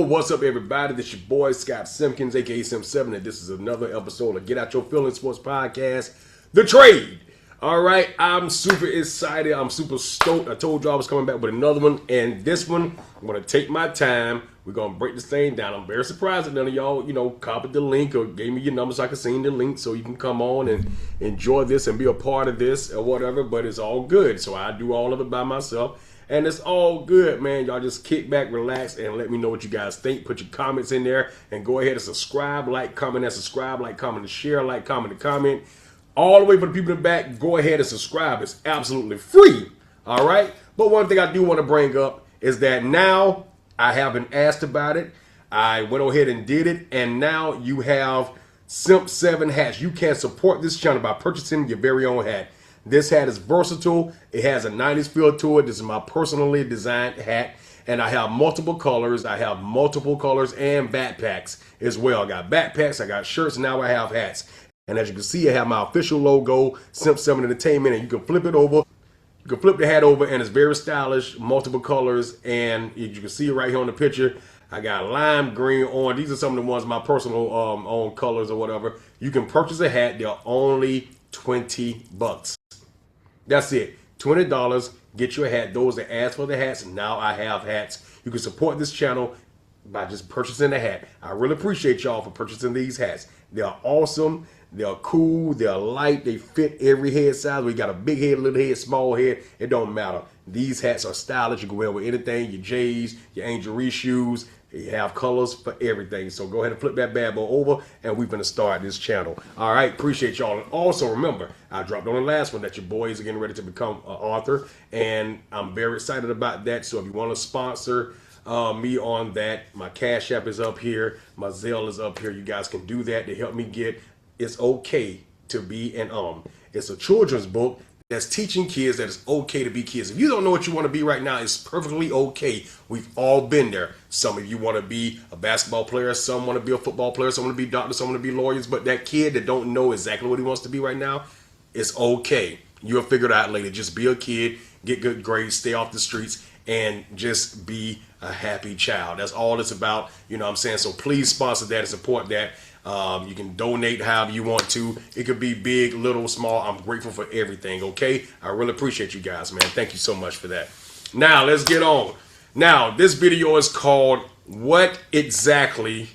what's up, everybody? This your boy, Scott Simpkins, aka Simp7, and this is another episode of Get Out Your Feelings Sports Podcast, The Trade. All right, I'm super excited. I'm super stoked. I told you I was coming back with another one, and this one, I'm going to take my time. We're going to break this thing down. I'm very surprised that none of y'all, copied the link or gave me your number so I could send the link so you can come on and enjoy this and be a part of this or whatever, but it's all good. So I do all of it by myself. And it's all good, man. Y'all just kick back, relax, and let me know what you guys think. Put your comments in there, and go ahead and subscribe, like, comment, and subscribe, like, comment, and share, like, comment, and comment. All the way for the people in the back, go ahead and subscribe. It's absolutely free, all right? But one thing I do want to bring up is that now I have been asked about it. I went ahead and did it, and now you have Simp7 hats. You can support this channel by purchasing your very own hat. This hat is versatile. It has a 90s feel to it. This is my personally designed hat. And I have multiple colors. I have multiple colors and backpacks as well. I got backpacks, I got shirts, now I have hats. And as you can see, I have my official logo, Simp7 Entertainment, and you can flip it over. You can flip the hat over, and it's very stylish, multiple colors. And you can see it right here on the picture. I got lime green, orange. These are some of the ones, my personal own colors or whatever. You can purchase a hat. They're only $20. That's it. $20. Get your hat. Those that ask for the hats, now I have hats. You can support this channel by just purchasing a hat. I really appreciate y'all for purchasing these hats. They're awesome. They're cool. They're light. They fit every head size. We got a big head, little head, small head. It don't matter. These hats are stylish. You can wear with anything. Your J's, your Angel Reese shoes. You have colors for everything. So go ahead and flip that bad boy over, and we're going to start this channel. All right. Appreciate y'all. And also remember, I dropped on the last one that your boys are getting ready to become an author, and I'm very excited about that. So if you want to sponsor me on that, my Cash App is up here. My Zelle is up here. You guys can do that to help me get It's Okay to Be an It's a children's book that's teaching kids that it's okay to be kids. If you don't know what you want to be right now, it's perfectly okay. We've all been there. Some of you want to be a basketball player. Some want to be a football player. Some want to be doctors. Some want to be lawyers. But that kid that don't know exactly what he wants to be right now, it's okay. You'll figure it out later. Just be a kid, get good grades, stay off the streets, and just be a happy child. That's all it's about. You know what I'm saying? So please sponsor that and support that. You can donate however you want to. It could be big, little, small. I'm grateful for everything, okay? I really appreciate you guys, man. Thank you so much for that. Now, let's get on. Now, this video is called What Exactly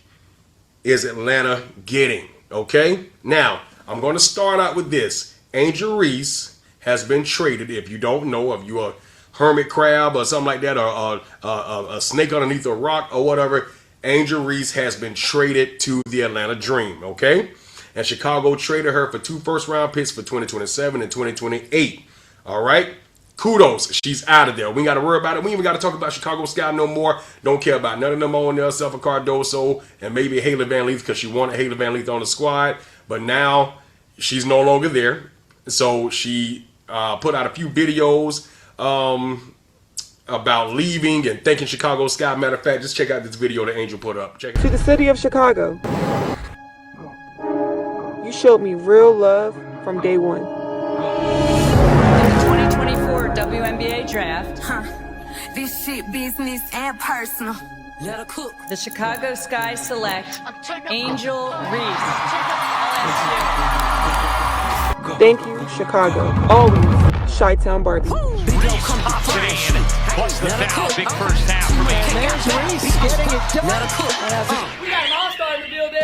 is Atlanta Getting? Okay? Now, I'm going to start out with this. Angel Reese has been traded. If you don't know, if you're a hermit crab or something like that, or a snake underneath a rock or whatever, Angel Reese has been traded to the Atlanta Dream, okay? And Chicago traded her for 2 first-round picks for 2027 and 2028, all right? Kudos. She's out of there. We ain't got to worry about it. We ain't even got to talk about Chicago Sky no more. Don't care about none of them on there, except for Cardoso and maybe Haley Van Leith, because she wanted Haley Van Leith on the squad. But now she's no longer there. So she put out a few videos about leaving and thanking Chicago Sky. Matter of fact, just check out this video that Angel put up. Check it out. To the city of Chicago, you showed me real love from day one. In the 2024 WNBA draft, this shit business and personal. Let her cook. the Chicago Sky select Angel Reese. Thank you, Chicago. Always, Chi-Town Barbie. Plus the foul, big first half from Angel. There's Reese getting it done. We got an all-star in the building.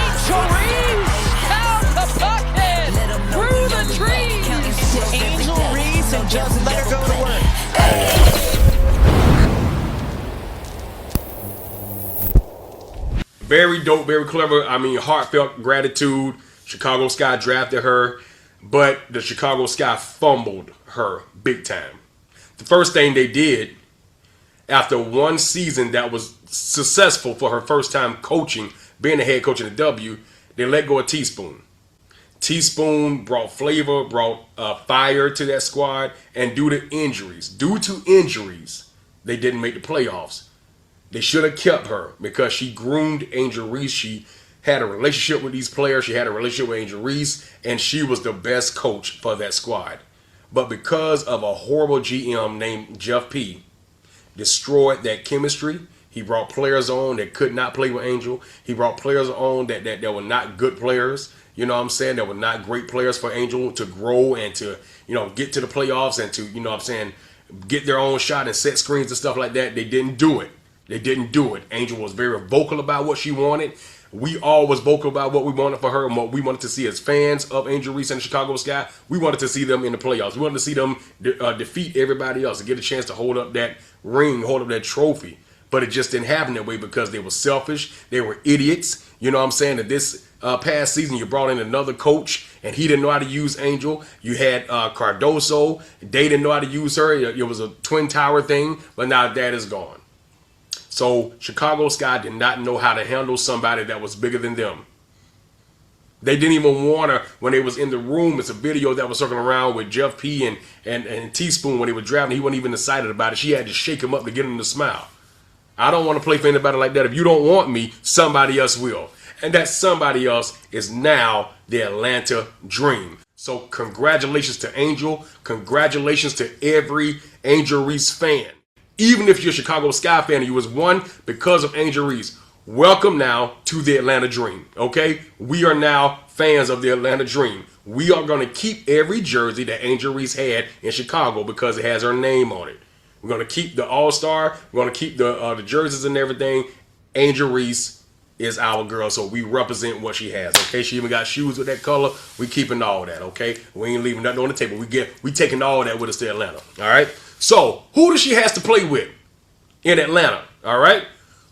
Angel Reese Out the bucket. Through the trees. Angel Reese and just let her go to work. Very dope, very clever. I mean, heartfelt gratitude. Chicago Sky drafted her, but the Chicago Sky fumbled her big time. The first thing they did after one season that was successful for her first time coaching, being the head coach in the W, they let go of Teaspoon. Teaspoon brought flavor, brought fire to that squad, and due to injuries, they didn't make the playoffs. They should have kept her because she groomed Angel Reese. She had a relationship with these players. She had a relationship with Angel Reese, and she was the best coach for that squad. But because of a horrible GM named Jeff P., destroyed that chemistry. He brought players on that could not play with Angel. He brought players on that were not good players. You know what I'm saying? That were not great players for Angel to grow and to, get to the playoffs and to, get their own shot and set screens and stuff like that. They didn't do it. Angel was very vocal about what she wanted. We all was vocal about what we wanted for her and what we wanted to see as fans of Angel Reese and the Chicago Sky. We wanted to see them in the playoffs. We wanted to see them defeat everybody else and get a chance to hold up that ring, hold up that trophy. But it just didn't happen that way because they were selfish. They were idiots. You know what I'm saying? That this past season you brought in another coach and he didn't know how to use Angel. You had Cardoso. They didn't know how to use her. It was a twin tower thing. But now that is gone. So Chicago Sky did not know how to handle somebody that was bigger than them. They didn't even want her when they was in the room. It's a video that was circling around with Jeff P. and Teaspoon when they were drafting. He wasn't even excited about it. She had to shake him up to get him to smile. I don't want to play for anybody like that. If you don't want me, somebody else will. And that somebody else is now the Atlanta Dream. So congratulations to Angel. Congratulations to every Angel Reese fan. Even if you're a Chicago Sky fan and you was won because of Angel Reese, welcome now to the Atlanta Dream, okay? We are now fans of the Atlanta Dream. We are going to keep every jersey that Angel Reese had in Chicago because it has her name on it. We're going to keep the All-Star. We're going to keep the jerseys and everything. Angel Reese is our girl, so we represent what she has, okay? She even got shoes with that color. We keeping all that, okay? We ain't leaving nothing on the table. We taking all that with us to Atlanta, all right? So, who does she has to play with in Atlanta, all right?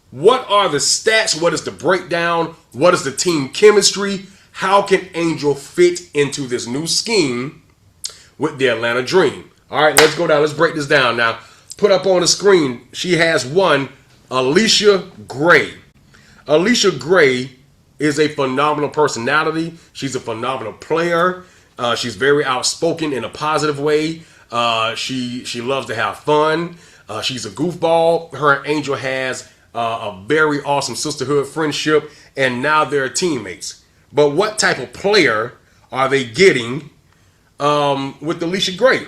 What are the stats? What is the breakdown? What is the team chemistry? How can Angel fit into this new scheme with the Atlanta Dream? All right, let's go down. Let's break this down now. Put up on the screen, she has one, Alicia Gray. Alicia Gray is a phenomenal personality. She's a phenomenal player. She's very outspoken in a positive way. She loves to have fun. She's a goofball. Her and Angel has a very awesome sisterhood friendship, and now they're teammates. But what type of player are they getting with Alicia Gray?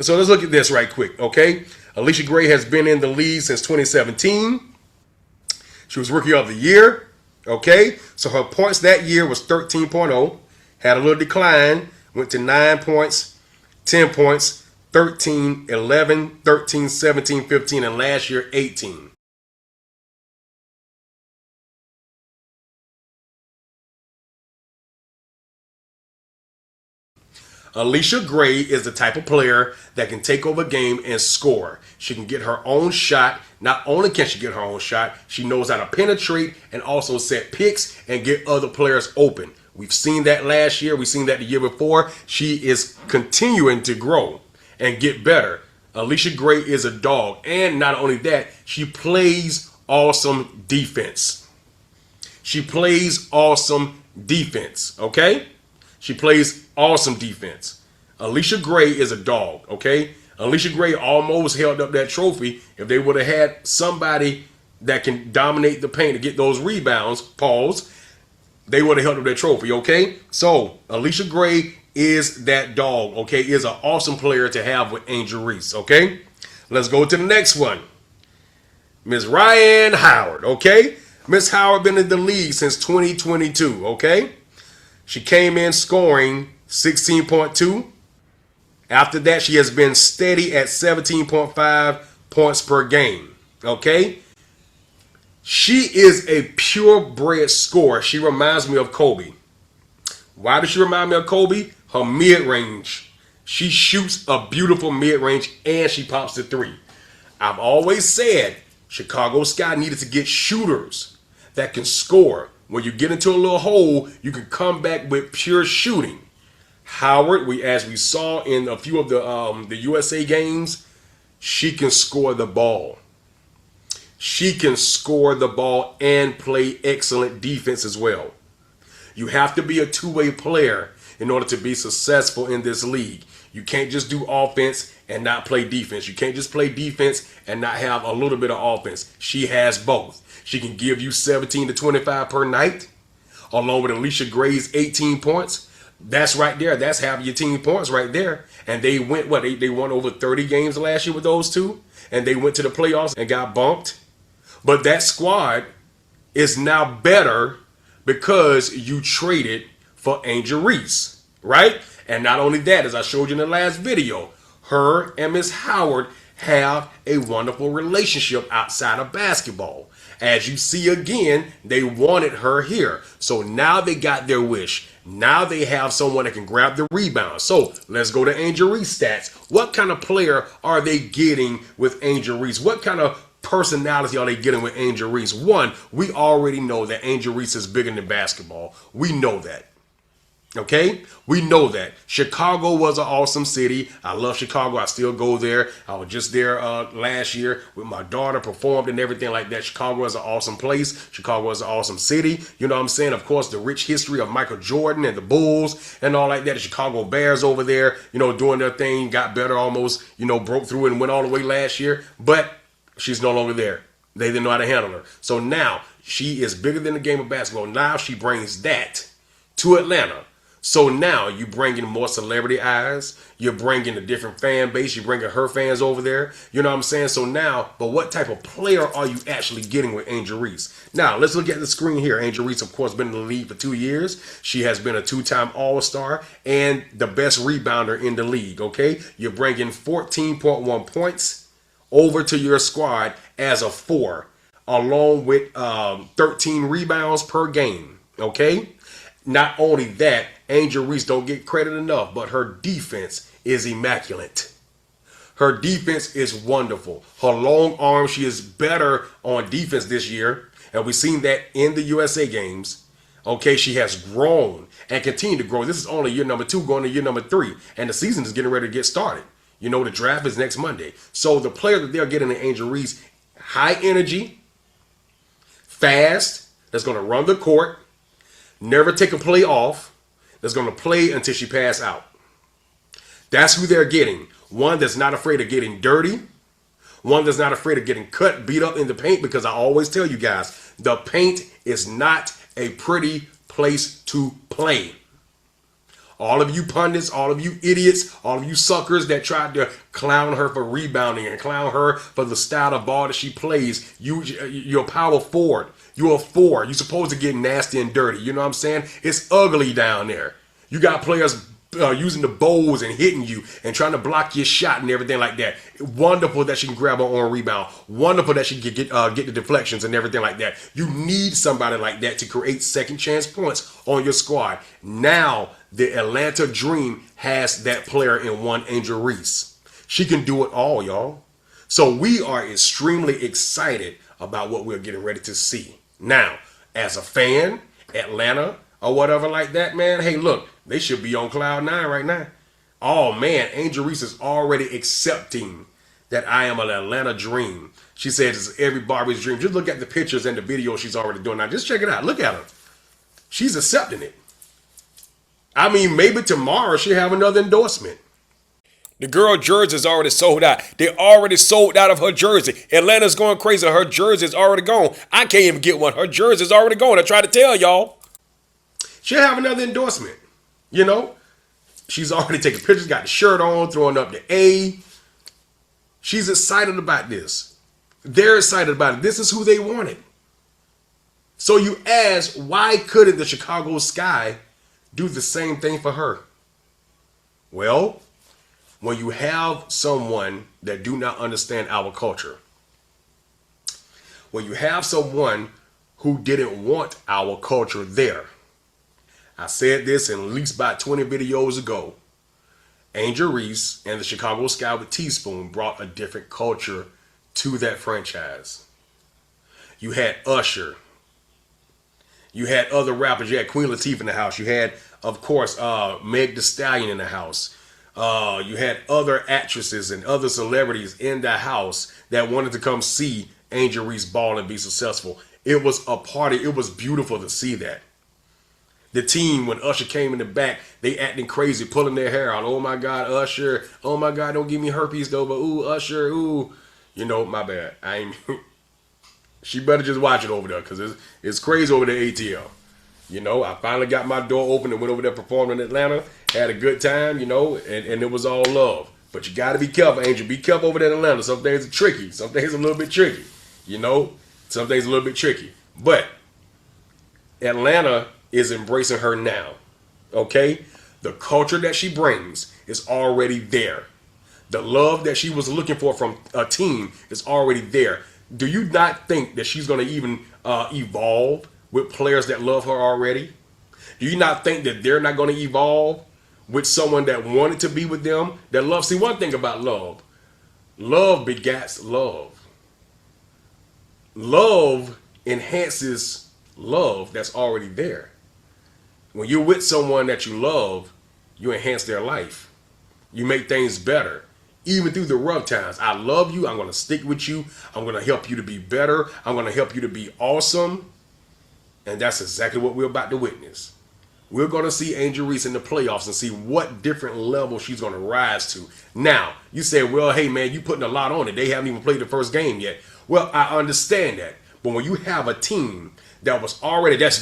So let's look at this right quick, okay? Alicia Gray has been in the league since 2017. She was Rookie of the Year, okay? So her points that year was 13.0. Had a little decline, went to 9 points, 10 points, 13, 11, 13, 17, 15, and last year 18. Alicia Gray is the type of player that can take over a game and score. She can get her own shot. Not only can she get her own shot, she knows how to penetrate and also set picks and get other players open. We've seen that last year. We've seen that the year before. She is continuing to grow and get better. Alicia Gray is a dog. And not only that, she plays awesome defense. She plays awesome defense, okay? She plays awesome defense. Alicia Gray is a dog, okay? Alicia Gray almost held up that trophy if they would have had somebody that can dominate the paint to get those rebounds, pause, they would have held up that trophy, okay? So, Alicia Gray is that dog, okay? Is an awesome player to have with Angel Reese, okay? Let's go to the next one. Miss Ryan Howard, okay? Miss Howard been in the league since 2022, okay? She came in scoring 16.2. After that, she has been steady at 17.5 points per game. Okay? She is a purebred scorer. She reminds me of Kobe. Why does she remind me of Kobe? Her mid-range. She shoots a beautiful mid-range and she pops the three. I've always said Chicago Sky needed to get shooters that can score. When you get into a little hole, you can come back with pure shooting. Howard, as we saw in a few of the USA games, she can score the ball. She can score the ball and play excellent defense as well. You have to be a two-way player in order to be successful in this league. You can't just do offense and not play defense. You can't just play defense and not have a little bit of offense. She has both. She can give you 17 to 25 per night, along with Alicia Gray's 18 points. That's right there. That's half of your team points right there. And they went, what, they won over 30 games last year with those two. And they went to the playoffs and got bumped. But that squad is now better because you traded for Angel Reese, right? And not only that, as I showed you in the last video, her and Miss Howard have a wonderful relationship outside of basketball. As you see again, they wanted her here. So now they got their wish. Now they have someone that can grab the rebound. So let's go to Angel Reese stats. What kind of player are they getting with Angel Reese? What kind of personality are they getting with Angel Reese? One, we already know that Angel Reese is bigger than basketball. We know that. Okay? We know that. Chicago was an awesome city. I love Chicago. I still go there. I was just there last year with my daughter, performed and everything like that. Chicago is an awesome place. Chicago is an awesome city. You know what I'm saying? Of course, the rich history of Michael Jordan and the Bulls and all like that. The Chicago Bears over there, you know, doing their thing, got better almost, you know, broke through and went all the way last year. But she's no longer there. They didn't know how to handle her. So now she is bigger than the game of basketball. Now she brings that to Atlanta. So now you bring in more celebrity eyes. You're bringing a different fan base. You're bringing her fans over there. You know what I'm saying? So now, but what type of player are you actually getting with Angel Reese? Now, let's look at the screen here. Angel Reese, of course, been in the league for 2 years. She has been a 2-time All-Star and the best rebounder in the league, okay? You're bringing 14.1 points over to your squad as a 4, along with 13 rebounds per game, okay? Not only that, Angel Reese don't get credit enough, but her defense is immaculate. Her defense is wonderful. Her long arm, she is better on defense this year, and we've seen that in the USA games. Okay, she has grown and continued to grow. This is only year number 2 going to year number 3, and the season is getting ready to get started. You know, the draft is next Monday. So the player that they're getting in Angel Reese, high energy, fast, that's going to run the court, never take a play off, that's going to play until she pass out. That's who they're getting. One that's not afraid of getting dirty. One that's not afraid of getting cut, beat up in the paint, because I always tell you guys, the paint is not a pretty place to play. All of you pundits, all of you idiots, all of you suckers that tried to clown her for rebounding and clown her for the style of ball that she plays, you're a power forward. You're a 4. You're supposed to get nasty and dirty. You know what I'm saying? It's ugly down there. You got players using the bowls and hitting you and trying to block your shot and everything like that. Wonderful that she can grab her own rebound. Wonderful that she can get the deflections and everything like that. You need somebody like that to create second chance points on your squad. Now the Atlanta Dream has that player in one Angel Reese. She can do it all, y'all. So we are extremely excited about what we're getting ready to see. Now, as a fan, Atlanta or whatever like that, man, hey, look, they should be on cloud 9 right now. Oh, man, Angel Reese is already accepting that I am an Atlanta Dream. She says it's every Barbie's dream. Just look at the pictures and the video she's already doing. Now, just check it out. Look at her. She's accepting it. I mean, maybe tomorrow she'll have another endorsement. The girl jersey is already sold out. They already sold out of her jersey. Atlanta's going crazy. Her jersey is already gone. I can't even get one. Her jersey is already gone. I try to tell y'all. She'll have another endorsement. You know? She's already taking pictures, got the shirt on, throwing up the A. She's excited about this. They're excited about it. This is who they wanted. So you ask, why couldn't the Chicago Sky do the same thing for her? Well, when you have someone that do not understand our culture, when you have someone who didn't want our culture there, I said this in at least about 20 videos ago, Angel Reese and the Chicago Sky with Teaspoon brought a different culture to that franchise. You had Usher. You had other rappers. You had Queen Latifah in the house. You had, of course, Meg Thee Stallion in the house. You had other actresses and other celebrities in the house that wanted to come see Angel Reese ball and be successful. It was a party. It was beautiful to see that. The team, when Usher came in the back, they acting crazy, pulling their hair out. Oh my God, Usher. Oh my God, don't give me herpes though, but ooh, Usher, ooh. You know, my bad. She better just watch it over there, because it's crazy over there, ATL. You know, I finally got my door open and went over there, performed in Atlanta, had a good time, you know, and it was all love. But you got to be careful, Angel. Be careful over there in Atlanta. Some things are tricky. Some things are a little bit tricky. You know, some things are a little bit tricky. But Atlanta is embracing her now. Okay? The culture that she brings is already there. The love that she was looking for from a team is already there. Do you not think that she's going to even evolve with players that love her already? Do you not think that they're not going to evolve with someone that wanted to be with them, that loves? See, one thing about love, love begats love. Love enhances love that's already there. When you're with someone that you love, you enhance their life. You make things better. Even through the rough times. I love you. I'm going to stick with you. I'm going to help you to be better. I'm going to help you to be awesome. And that's exactly what we're about to witness. We're going to see Angel Reese in the playoffs and see what different level she's going to rise to. Now, you say, well, hey, man, you putting a lot on it. They haven't even played the first game yet. Well, I understand that. But when you have a team that's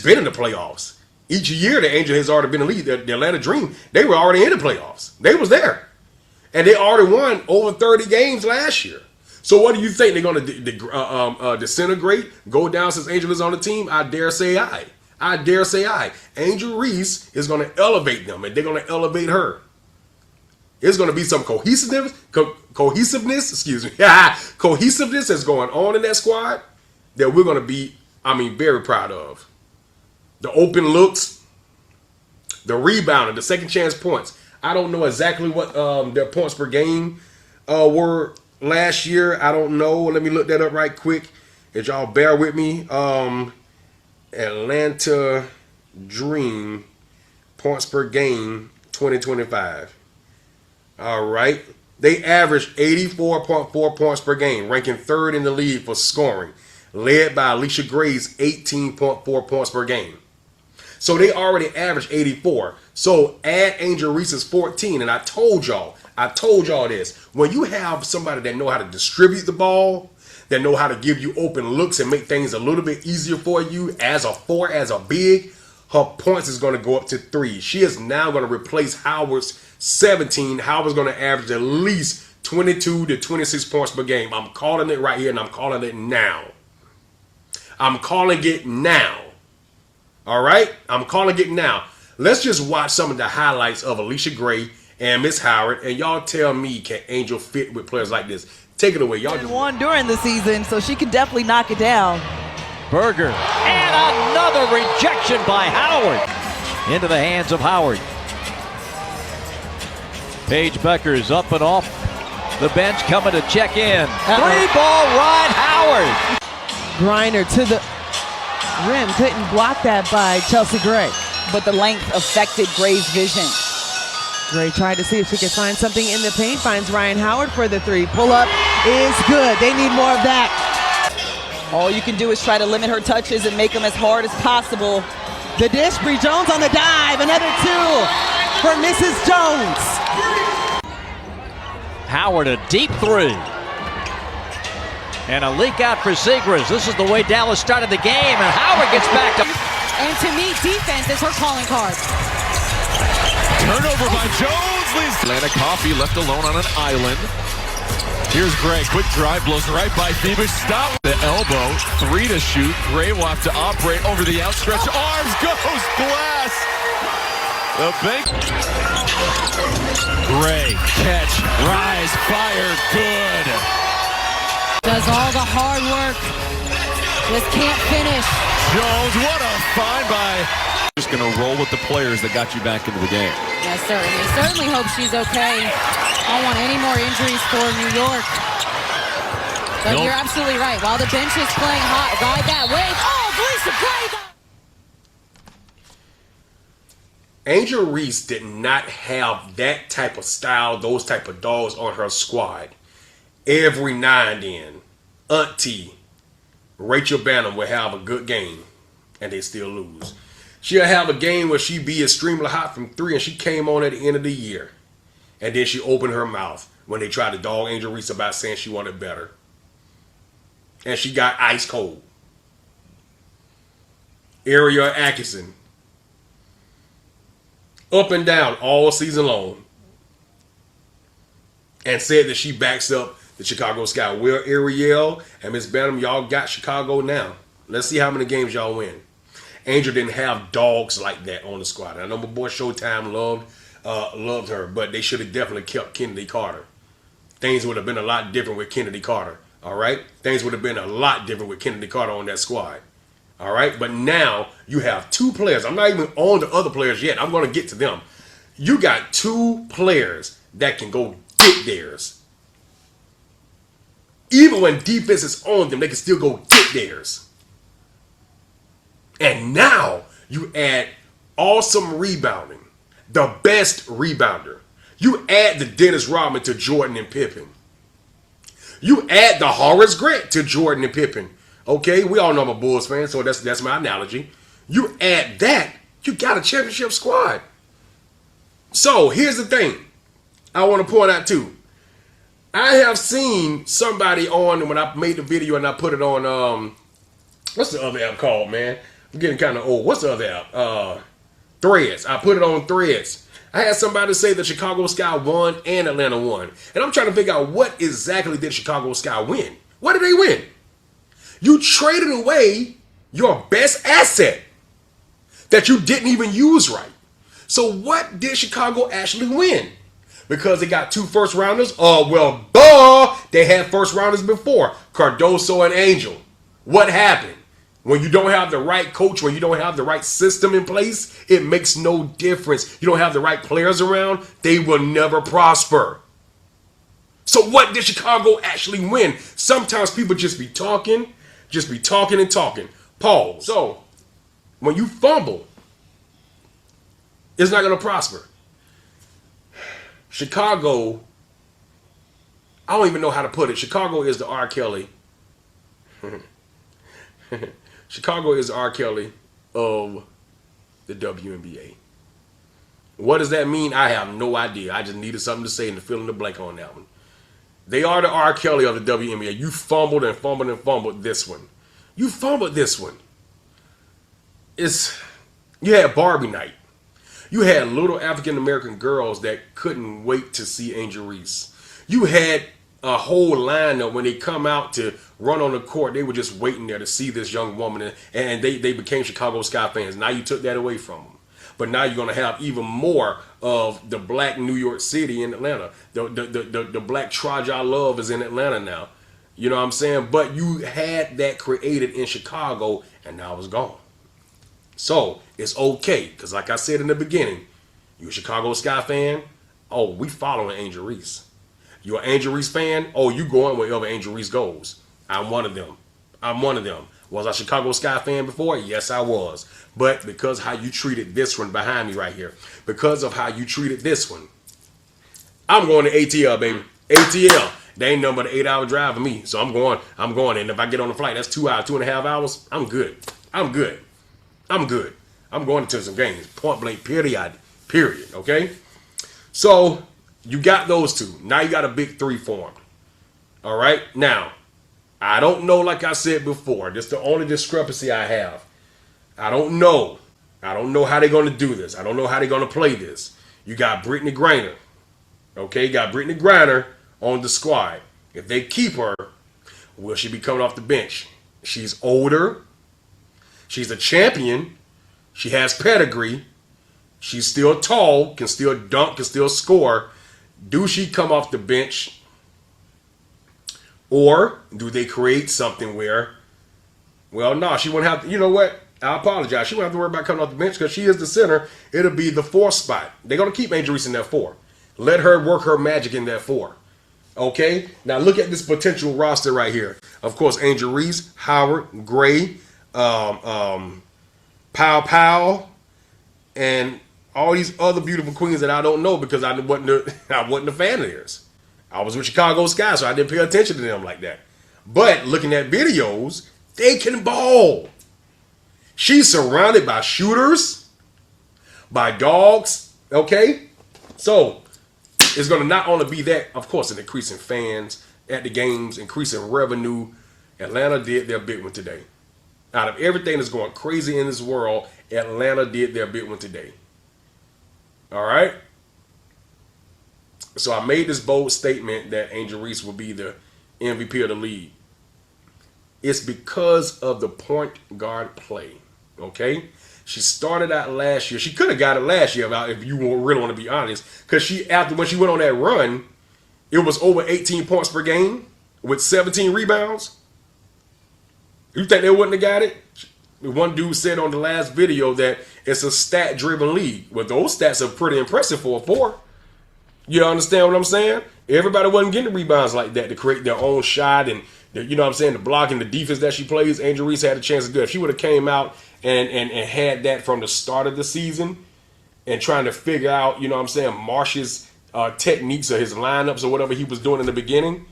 been in the playoffs, each year the Angel has already been in the lead. The Atlanta Dream, they were already in the playoffs. They was there. And they already won over 30 games last year. So what do you think? They're going to disintegrate, go down since Angel is on the team? I dare say I. Angel Reese is going to elevate them, and they're going to elevate her. There's going to be some cohesiveness that's going on in that squad that we're going to be, very proud of. The open looks, the rebounding, the second chance points. I don't know exactly what their points per game were last year. I don't know. Let me look that up right quick. If y'all bear with me. Atlanta Dream points per game 2025. All right. They averaged 84.4 points per game, ranking third in the league for scoring, led by Alicia Gray's 18.4 points per game. So they already averaged 84. So add Angel Reese's 14, and I told y'all this. When you have somebody that know how to distribute the ball, that know how to give you open looks and make things a little bit easier for you as a 4, as a big, her points is going to go up to 3. She is now going to replace Howard's 17. Howard's going to average at least 22 to 26 points per game. I'm calling it right here, and I'm calling it now. I'm calling it now. All right? I'm calling it now. Let's just watch some of the highlights of Alicia Gray and Miss Howard, and y'all tell me, can Angel fit with players like this? Take it away. Y'all just won during the season, so she can definitely knock it down. Berger. And another rejection by Howard. Into the hands of Howard. Paige Becker's up and off the bench, coming to check in. Three-ball ride, Howard. Griner to the rim. Couldn't block that by Chelsea Gray. But the length affected Gray's vision. Gray tried to see if she could find something in the paint. Finds Ryan Howard for the 3. Pull up is good. They need more of that. All you can do is try to limit her touches and make them as hard as possible. The dish, Bree Jones on the dive. Another 2 for Mrs. Jones. Howard, a deep 3. And a leak out for Zegras. This is the way Dallas started the game, and Howard gets back to... And to me, defense is her calling card. Turnover by Jones. Atlanta Coffee left alone on an island. Here's Gray. Quick drive, blows right by Phoebus. Stop the elbow. 3 to shoot. Gray will have to operate over the outstretched arms. Goes glass. The bank. Gray, catch, rise, fire, good. Does all the hard work. Just can't finish. Jones, what a find by... Just going to roll with the players that got you back into the game. Yes, certainly. Certainly hope she's okay. I don't want any more injuries for New York. But you're absolutely right. While the bench is playing hot, ride that wave. Oh, Felicia Gray! Angel Reese did not have that type of style, those type of dogs on her squad. Every now and then, Auntie Rachel Banham will have a good game, and they still lose. She'll have a game where she be extremely hot from 3, and she came on at the end of the year. And then she opened her mouth when they tried to dog Angel Reese about saying she wanted better. And she got ice cold. Ariel Atkinson up and down all season long and said that she backs up the Chicago Sky. Well, Ariel and Miss Bantam, y'all got Chicago now. Let's see how many games y'all win. Angel didn't have dogs like that on the squad. I know my boy Showtime loved her, but they should have definitely kept Kennedy Carter. Things would have been a lot different with Kennedy Carter. All right? Things would have been a lot different with Kennedy Carter on that squad. All right? But now you have two players. I'm not even on the other players yet. I'm going to get to them. You got two players that can go get theirs. Even when defense is on them, they can still go get theirs. And now you add awesome rebounding. The best rebounder. You add the Dennis Rodman to Jordan and Pippen. You add the Horace Grant to Jordan and Pippen. Okay, we all know I'm a Bulls fan, so that's my analogy. You add that, you got a championship squad. So here's the thing I want to point out too. I have seen somebody on, when I made the video and I put it on, what's the other app called, man? I'm getting kind of old. What's the other app? Threads. I put it on Threads. I had somebody say that Chicago Sky won and Atlanta won. And I'm trying to figure out what exactly did Chicago Sky win? What did they win? You traded away your best asset that you didn't even use right. So what did Chicago actually win? Because they got 2 first rounders? Well, they had first rounders before. Cardoso and Angel. What happened? When you don't have the right coach, when you don't have the right system in place, it makes no difference. You don't have the right players around, they will never prosper. So what did Chicago actually win? Sometimes people just be talking and talking. Pause. So when you fumble, it's not going to prosper. Chicago, I don't even know how to put it. Chicago is the R. Kelly. Chicago is the R. Kelly of the WNBA. What does that mean? I have no idea. I just needed something to say and to fill in the blank on that one. They are the R. Kelly of the WNBA. You fumbled and fumbled and fumbled this one. You fumbled this one. You had Barbie night. You had little African American girls that couldn't wait to see Angel Reese. You had a whole lineup when they come out to run on the court. They were just waiting there to see this young woman, and they became Chicago Sky fans. Now you took that away from them. But now you're going to have even more of the black New York City in Atlanta. The black Traja love is in Atlanta now. You know what I'm saying? But you had that created in Chicago, and now it's gone. So it's okay, because like I said in the beginning, you a Chicago Sky fan? Oh, we following Angel Reese. You an Angel Reese fan? Oh, you going wherever Angel Reese goes. I'm one of them. Was I a Chicago Sky fan before? Yes, I was. But because how you treated this one behind me right here, because of how you treated this one, I'm going to ATL, baby. ATL. They ain't nothing but an 8-hour drive for me. So I'm going. And if I get on the flight, that's 2 hours, 2.5 hours. I'm good. I'm going to some games. Point blank, period. Okay? So you got those two. Now you got a big 3 formed. All right? Now, I don't know, like I said before. This is the only discrepancy I have. I don't know. I don't know how they're going to do this. I don't know how they're going to play this. You got Brittany Griner. Okay? You got Brittany Griner on the squad. If they keep her, will she be coming off the bench? She's older. She's a champion. She has pedigree. She's still tall, can still dunk, can still score. Do she come off the bench? Or do they create something where, well, no, she wouldn't have to, you know what? I apologize. She won't have to worry about coming off the bench because she is the center. It'll be the 4th spot. They're going to keep Angel Reese in that 4. Let her work her magic in that 4. Okay? Now look at this potential roster right here. Of course, Angel Reese, Howard, Gray, Pow, and all these other beautiful queens that I don't know because I wasn't a fan of theirs. I was with Chicago Sky, so I didn't pay attention to them like that. But looking at videos, they can ball. She's surrounded by shooters, by dogs, okay? So it's going to not only be that, of course, an increase in fans at the games, increase in revenue. Atlanta did their big one today. Out of everything that's going crazy in this world, Atlanta did their big one today. All right. So I made this bold statement that Angel Reese will be the MVP of the league. It's because of the point guard play. Okay? She started out last year. She could have got it last year, if you really want to be honest. Because when she went on that run, it was over 18 points per game with 17 rebounds. You think they wouldn't have got it? One dude said on the last video that it's a stat-driven league. Well, those stats are pretty impressive for a 4. You understand what I'm saying? Everybody wasn't getting rebounds like that to create their own shot and, you know what I'm saying, the blocking, the defense that she plays. Angel Reese had a chance to do it. If she would have came out and had that from the start of the season and trying to figure out, you know what I'm saying, Marsh's techniques or his lineups or whatever he was doing in the beginning,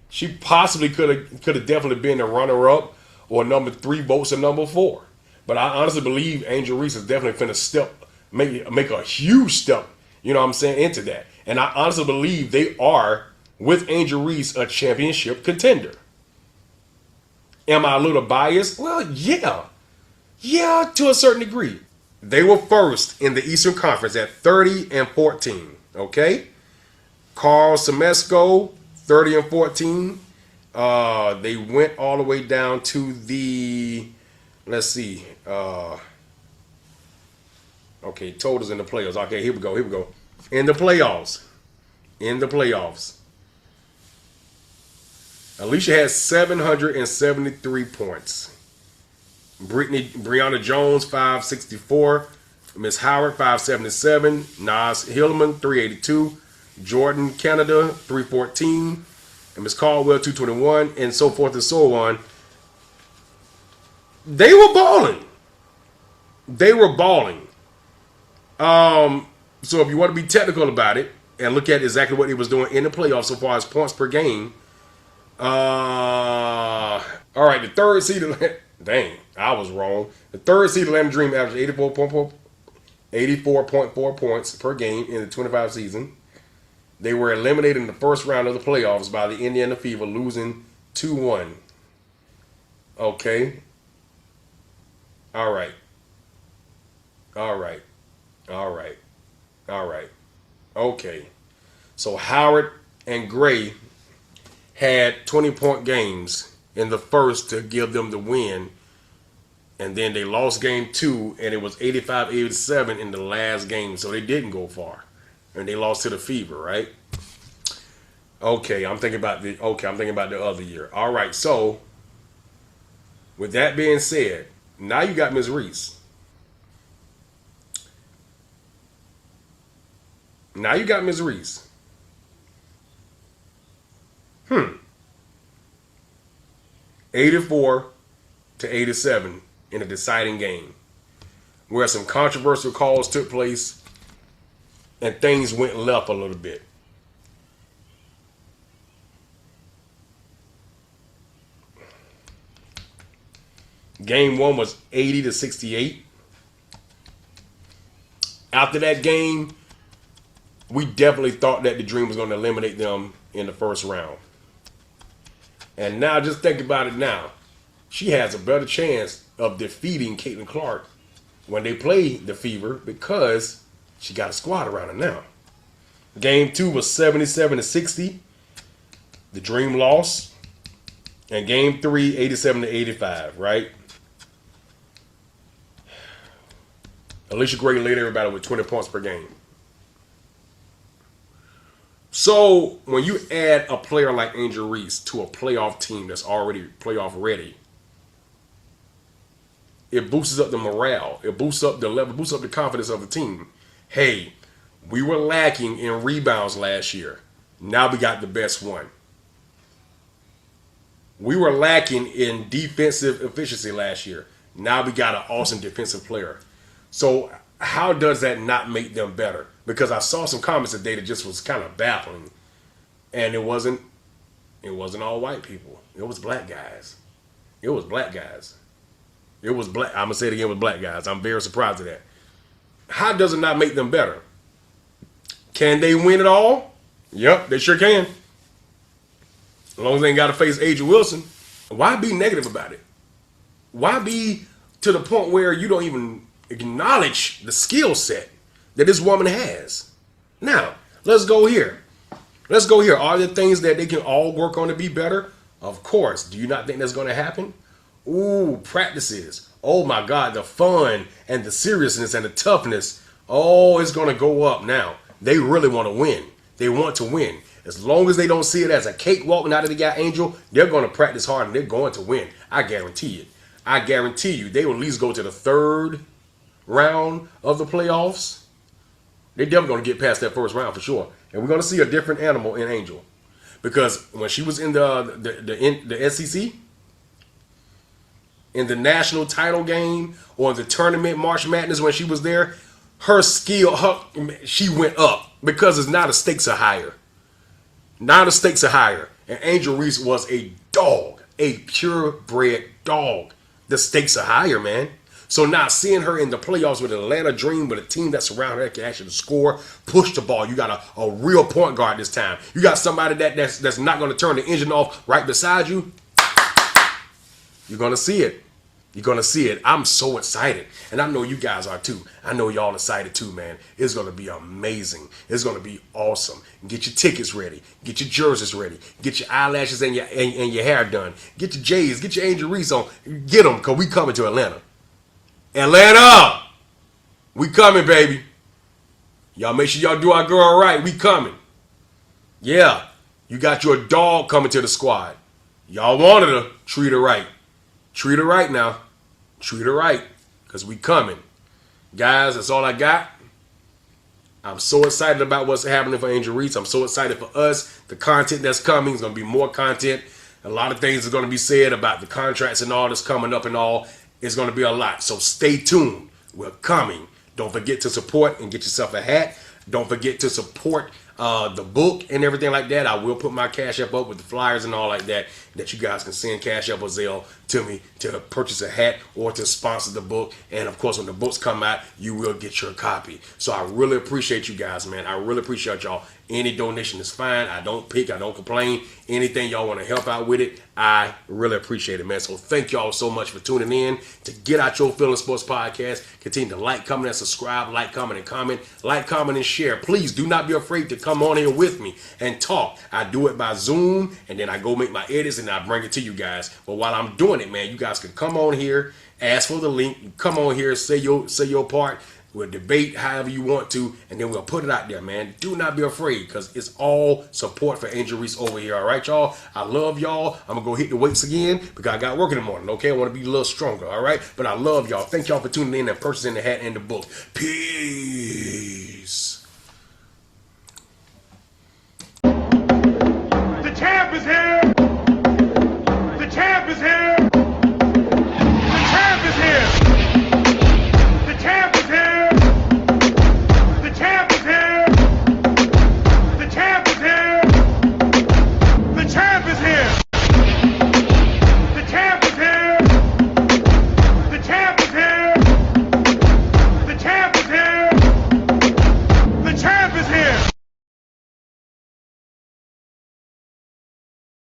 she possibly could have definitely been a runner-up or number 3 votes or number 4. But I honestly believe Angel Reese is definitely finna make a huge step, you know what I'm saying, into that. And I honestly believe they are, with Angel Reese, a championship contender. Am I a little biased? Well, yeah. Yeah, to a certain degree. They were first in the Eastern Conference at 30-14. Okay? Carl Semesco, 30-14. They went all the way down to the, let's see. Okay, totals in the playoffs. Okay, here we go. In the playoffs. Alicia has 773 points. Brianna Jones, 564. Miss Howard, 577. Nas Hillman, 382. Jordan Canada, 314. And Miss Caldwell, 221. And so forth and so on. They were balling. So if you want to be technical about it and look at exactly what he was doing in the playoffs so far as points per game. All right, the third seed. Dang, I was wrong. The third seed Atlanta Dream averaged 84.4 points per game in the 25 season. They were eliminated in the first round of the playoffs by the Indiana Fever, losing 2-1. Okay. All right. Okay. So Howard and Gray had 20-point games in the first to give them the win. And then they lost game 2, and it was 85-87 in the last game. So they didn't go far. And they lost to the Fever, right? Okay, I'm thinking about the other year. All right, so with that being said, now you got Ms. Reese. 84-87 in a deciding game, where some controversial calls took place and things went left a little bit. Game 1 was 80-68. After that game, we definitely thought that the Dream was going to eliminate them in the first round. And now, just think about it now. She has a better chance of defeating Caitlin Clark when they play the Fever because she got a squad around her now. Game 2 was 77-60. The Dream lost. And game 3, 87-85, right? Alicia Gray led everybody with 20 points per game. So when you add a player like Angel Reese to a playoff team that's already playoff ready, it boosts up the morale. It boosts up the level, boosts up the confidence of the team. Hey, we were lacking in rebounds last year. Now we got the best one. We were lacking in defensive efficiency last year. Now we got an awesome defensive player. So how does that not make them better? Because I saw some comments today that just was kind of baffling. And it wasn't all white people. It was black guys. I'm going to say it again, with black guys. I'm very surprised at that. How does it not make them better? Can they win it all? Yep, they sure can. As long as they ain't got to face Angel Wilson. Why be negative about it? Why be to the point where you don't even acknowledge the skill set? that this woman has. Now, let's go here. Let's go here. Are there things that they can all work on to be better? Of course. Do you not think that's going to happen? Ooh, practices. Oh my God, the fun and the seriousness and the toughness. Oh, it's going to go up now. They really want to win. They want to win. As long as they don't see it as a cakewalk now that they got Angel, they're going to practice hard and they're going to win. I guarantee it. I guarantee you they will at least go to the 3rd round of the playoffs. They're definitely going to get past that 1st round for sure. And we're going to see a different animal in Angel. Because when she was in the SEC, in the national title game or the tournament, March Madness, when she was there, her skill, she went up because it's now the stakes are higher. Now the stakes are higher. And Angel Reese was a dog, a purebred dog. The stakes are higher, man. So now seeing her in the playoffs with an Atlanta Dream, with a team that's around her that can actually score, push the ball. You got a real point guard this time. You got somebody that's not going to turn the engine off right beside you. You're going to see it. You're going to see it. I'm so excited. And I know you guys are too. I know y'all excited too, man. It's going to be amazing. It's going to be awesome. Get your tickets ready. Get your jerseys ready. Get your eyelashes and your hair done. Get your J's. Get your Angel Reese on. Get them, because we coming to Atlanta. Atlanta! We coming, baby. Y'all make sure y'all do our girl right. We coming. Yeah. You got your dog coming to the squad. Y'all wanted her. Treat her right. Treat her right now. Treat her right. Because we coming. Guys, that's all I got. I'm so excited about what's happening for Angel Reese. I'm so excited for us. The content that's coming is going to be more content. A lot of things are going to be said about the contracts and all that's coming up and all. It's going to be a lot. So stay tuned. We're coming. Don't forget to support and get yourself a hat. Don't forget to support the book and everything like that. I will put my Cash App up with the flyers and all like that you guys can send Cash App or Zelle to me to purchase a hat or to sponsor the book. And of course, when the books come out, you will get your copy. So I really appreciate you guys, man. I really appreciate y'all. Any donation is fine. I don't pick. I don't complain. Anything y'all want to help out with it, I really appreciate it, man. So thank y'all so much for tuning in to Get Out Your Feelings Sports Podcast. Continue to like, comment, and subscribe. Like, comment, and comment. Like, comment, and share. Please do not be afraid to come on here with me and talk. I do it by Zoom, and then I go make my edits, and I bring it to you guys. But while I'm doing it, man, you guys can come on here, ask for the link. Come on here, say your part. We'll debate however you want to, and then we'll put it out there, man. Do not be afraid, because it's all support for Angel Reese over here. All right, y'all? I love y'all. I'm going to go hit the weights again because I got work in the morning, okay? I want to be a little stronger, all right? But I love y'all. Thank y'all for tuning in and purchasing the hat and the book. Peace. The champ is here. The champ is here.